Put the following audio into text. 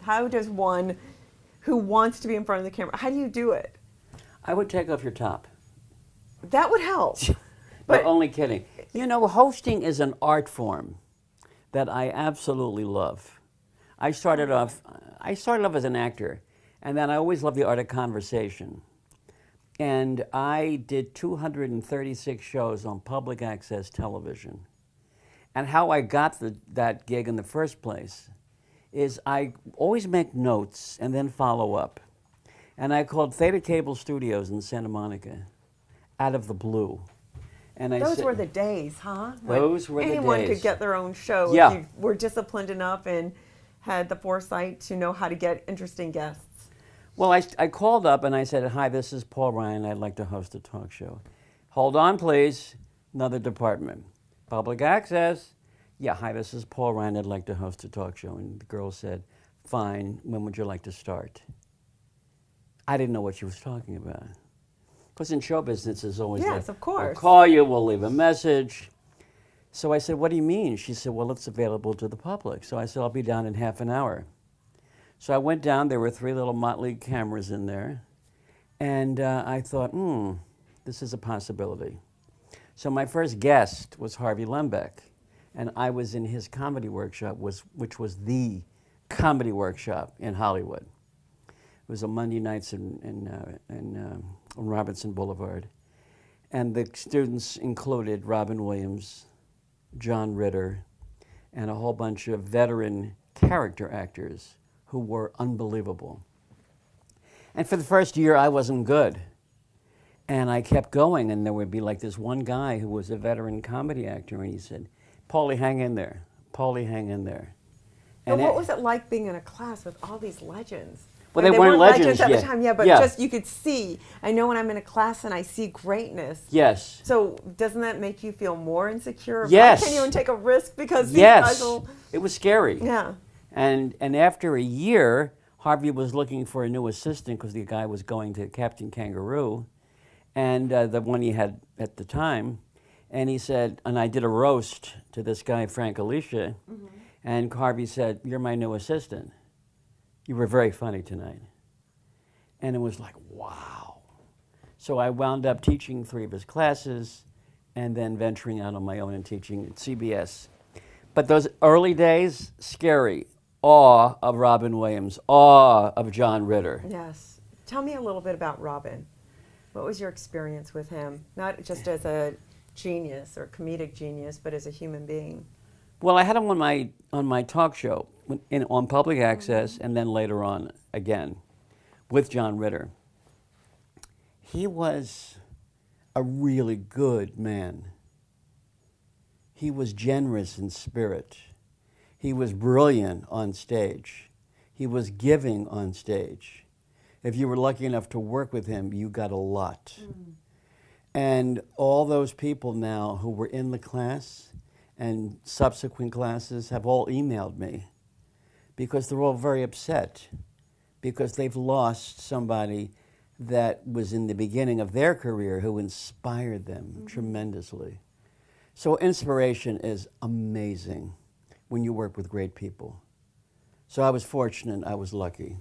How does one who wants to be in front of the camera, how do you do it? I would take off your top. That would help. But only kidding. You know, hosting is an art form that I absolutely love. I started off as an actor, and then I always loved the art of conversation. And I did 236 shows on public access television. And how I got that gig in the first place is I always make notes and then follow up. And I called Theta Cable Studios in Santa Monica out of the blue. And I Those said, were the days, huh? Those were the days. Anyone could get their own show Yeah. if you were disciplined enough and had the foresight to know how to get interesting guests. Well, I called up and I said, hi, this is Paul Ryan. I'd like to host a talk show. Hold on, please. Another department. Public access. Yeah, hi, this is Paul Ryan. I'd like to host a talk show. And the girl said, fine. When would you like to start? I didn't know what she was talking about. Because in show business, it's always Yes, of course. we'll call you, we'll leave a message. So I said, what do you mean? She said, well, it's available to the public. So I said, I'll be down in half an hour. So I went down, there were 3 little Motley cameras in there, and I thought, this is a possibility. So my first guest was Harvey Lembeck, and I was in his comedy workshop, which was the comedy workshop in Hollywood. It was on Monday nights on Robinson Boulevard. And the students included Robin Williams, John Ritter, and a whole bunch of veteran character actors who were unbelievable. And for the first year, I wasn't good. And I kept going, and there would be like this one guy who was a veteran comedy actor, and he said, Paulie, hang in there. Paulie, hang in there. And what was it like being in a class with all these legends? Well, they weren't legends at yet. the time, yeah, but just you could see. I know when I'm in a class and I see greatness. Yes. So doesn't that make you feel more insecure? Yes. Can't you even take a risk because these guys will... It was scary. Yeah. And after a year, Harvey was looking for a new assistant because the guy was going to Captain Kangaroo, and the one he had at the time. And he said, and I did a roast to this guy, Frank Haisha, and Harvey said, you're my new assistant. You were very funny tonight. And it was like, wow. So I wound up teaching 3 of his classes and then venturing out on my own and teaching at CBS. But those early days, scary. Awe of Robin Williams, awe of John Ritter. Yes. Tell me a little bit about Robin. What was your experience with him? Not just as a genius or comedic genius, but as a human being. Well, I had him on my talk show on public access, and then later on again with John Ritter. He was a really good man. He was generous in spirit. He was brilliant on stage. He was giving on stage. If you were lucky enough to work with him, you got a lot. And all those people now who were in the class and subsequent classes have all emailed me because they're all very upset because they've lost somebody that was in the beginning of their career who inspired them tremendously. So inspiration is amazing when you work with great people. So I was fortunate, I was lucky.